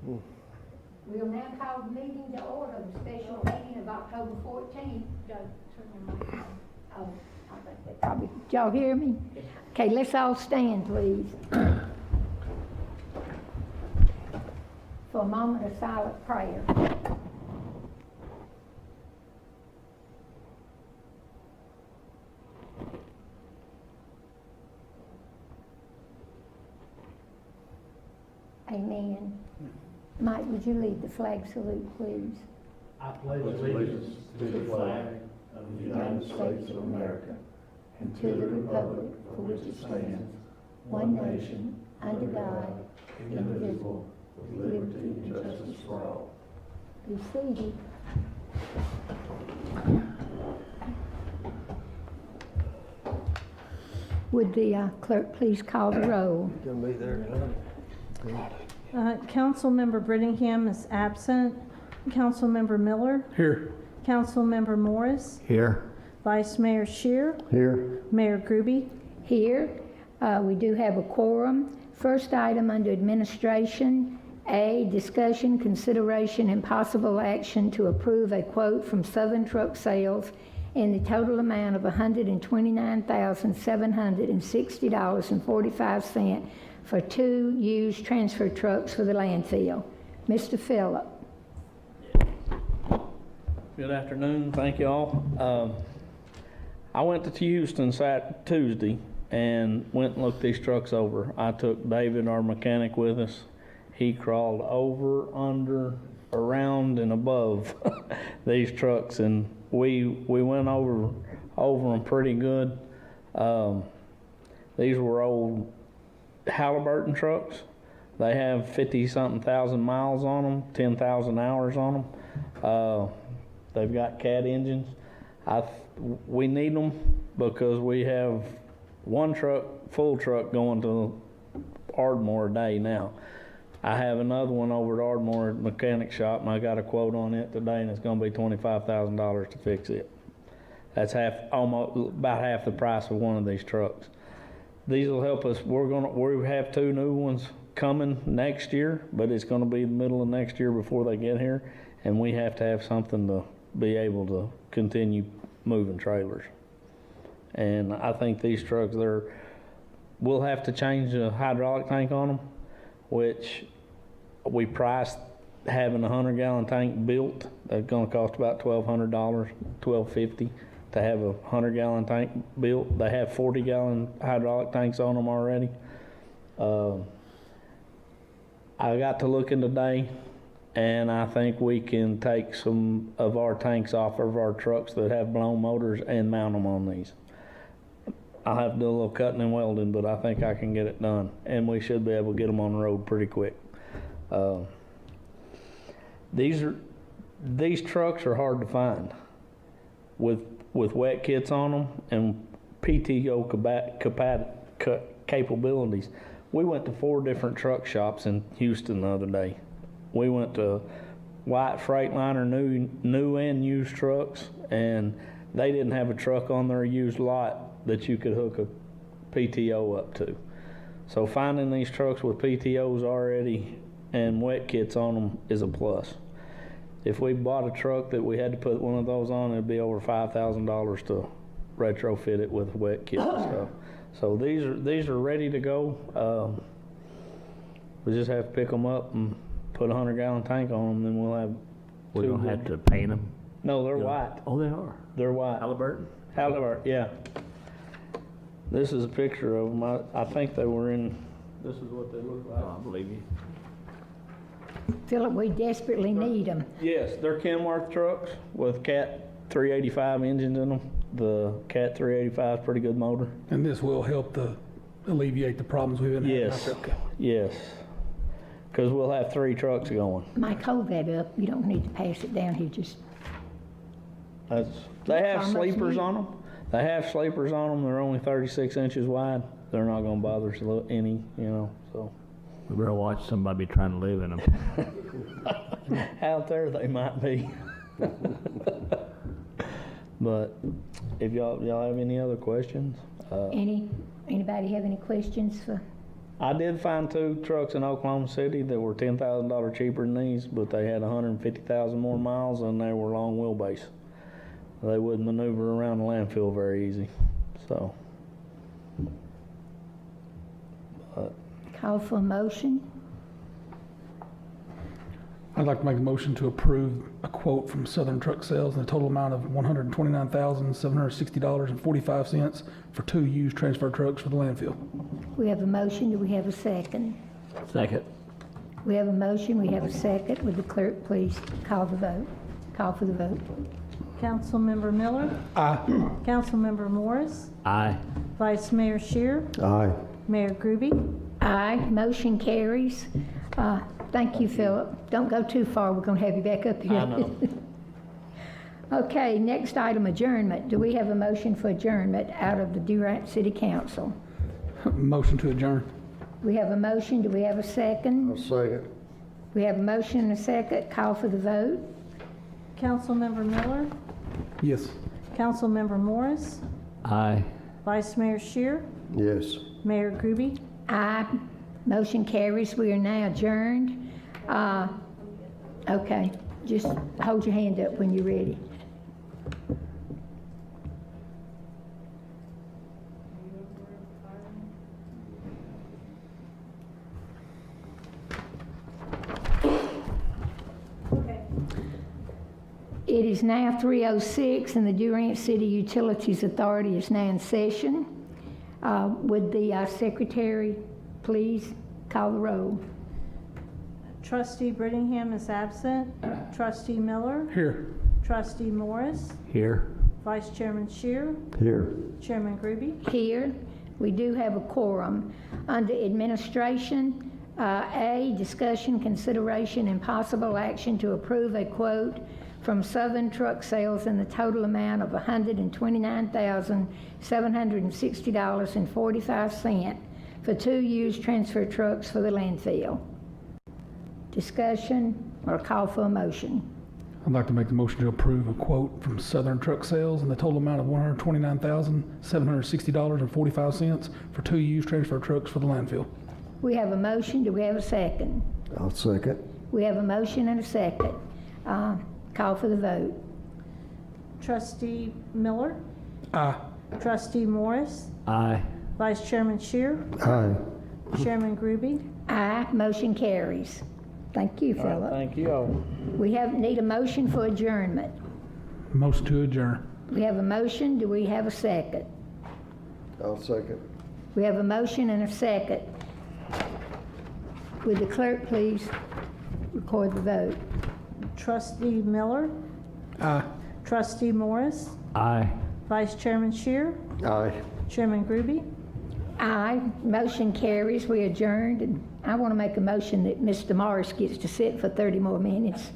We'll now call the meeting to order, the special meeting of October 14th. Joe, turn your mic on. Oh, I think they probably, did y'all hear me? Okay, let's all stand, please. For a moment of silent prayer. Amen. Mike, would you lead the flag salute, please? I pledge allegiance to the flag of the United States of America and to the republic for which it stands, one nation, under God, indivisible, with liberty and justice for all. Be seated. Would the clerk please call the roll? Gonna be there tonight. Councilmember Brittingham is absent. Councilmember Miller. Here. Councilmember Morris. Here. Vice Mayor Shear. Here. Mayor Groby. Here. We do have a quorum. First item under administration, A, discussion, consideration, and possible action to approve a quote from Southern Truck Sales in the total amount of $129,760.45 for 2 used transfer trucks for the landfill. Mr. Phillip. Good afternoon, thank you all. I went to Houston Tuesday and went and looked these trucks over. I took David, our mechanic, with us. He crawled over, under, around, and above these trucks, and we went over them pretty good. These were old Halliburton trucks. They have 50-something thousand miles on them, 10,000 hours on them. They've got Cat engines. We need them because we have one truck, full truck, going to Ardmore a day now. I have another one over at Ardmore mechanic shop, and I got a quote on it today, and it's going to be $25,000 to fix it. That's about half the price of one of these trucks. These will help us. We have 2 new ones coming next year, but it's going to be the middle of next year before they get here, and we have to have something to be able to continue moving trailers. And I think these trucks, we'll have to change the hydraulic tank on them, which we priced having a 100-gallon tank built. That's going to cost about $1,200, $1,250 to have a 100-gallon tank built. They have 40-gallon hydraulic tanks on them already. I got to looking today, and I think we can take some of our tanks off of our trucks that have blown motors and mount them on these. I'll have to do a little cutting and welding, but I think I can get it done, and we should be able to get them on the road pretty quick. These trucks are hard to find with wet kits on them and PTO capabilities. We went to 4 different truck shops in Houston the other day. We went to White Freightliner, new and used trucks, and they didn't have a truck on their used lot that you could hook a PTO up to. So finding these trucks with PTOs already and wet kits on them is a plus. If we bought a truck that we had to put one of those on, it'd be over $5,000 to retrofit it with wet kit and stuff. So these are ready to go. We just have to pick them up and put a 100-gallon tank on them, then we'll have. We're gonna have to paint them. No, they're white. Oh, they are. They're white. Halliburton? Halliburton, yeah. This is a picture of them. I think they were in. This is what they look like. Oh, I believe you. Phillip, we desperately need them. Yes, they're Kenworth trucks with Cat 385 engines in them. The Cat 385 is a pretty good motor. And this will help alleviate the problems we've been having out Yes, there. Okay. yes. Because we'll have 3 trucks going. Mike, hold that up. You don't need to pass it down here. Just They have Almost sleepers neat. on them. They have sleepers on them. They're only 36 inches wide. They're not going to bother us any, so. We better watch somebody be trying to live in them. Out there they might be. But if y'all have any other questions? anybody have any questions for I did find 2 trucks in Oklahoma City that were $10,000 cheaper than these, but they had 150,000 more miles and they were long wheelbase. They wouldn't maneuver around the landfill very easy, so. Call for a motion. I'd like to make a motion to approve a quote from Southern Truck Sales in the total amount of $129,760.45 for 2 used transfer trucks for the landfill. We have a motion. Do we have a second? Second. We have a motion. We have a second. Would the clerk please call the vote? Call for the vote. Councilmember Miller, Aye. Councilmember Morris, Aye. Vice Mayor Shear, Aye. Mayor Groby. Aye. Motion carries. Thank you, Philip. Don't go too far. We're going to have you back up here. I know. Okay, next item, adjournment. Do we have a motion for adjournment out of the Durant City Council? Motion to adjourn. We have a motion. Do we have a second? Second. We have a motion and a second. Call for the vote. Councilmember Miller, Yes. Councilmember Morris, Aye. Vice Mayor Shear, Yes. Mayor Groby. Aye. Motion carries. We are now adjourned. Okay, just hold your hand up when you're ready. It is now 3:06 and the Durant City Utilities Authority is now in session. Would the secretary please call the roll? Trustee Brittingham is absent. Trustee Miller, Here. Trustee Morris, Here. Vice Chairman Shear, Here. Chairman Groby. Here, we do have a quorum. Under administration, A, discussion, consideration, and possible action to approve a quote from Southern Truck Sales in the total amount of $129,760.45 for 2 used transfer trucks for the landfill. Discussion or call for a motion? I'd like to make the motion to approve a quote from Southern Truck Sales in the total amount of $129,760.45 for 2 used transfer trucks for the landfill. We have a motion. Do we have a second? I'll second. We have a motion and a second. Call for the vote. Trustee Miller, Aye. Trustee Morris, Aye. Vice Chairman Shear, Aye. Chairman Groby. Aye. Motion carries. Thank you, All right, Philip. thank you all. We need a motion for adjournment. Motion to adjourn. We have a motion. Do we have a second? I'll second. We have a motion and a second. Would the clerk please record the vote? Trustee Miller, Aye. Trustee Morris, Aye. Vice Chairman Shear, Aye. Chairman Groby. Aye. Motion carries. We adjourned. And I want to make a motion that Mr. Morris gets to sit for 30 more minutes.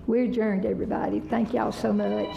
We're adjourned, everybody. Thank y'all so much.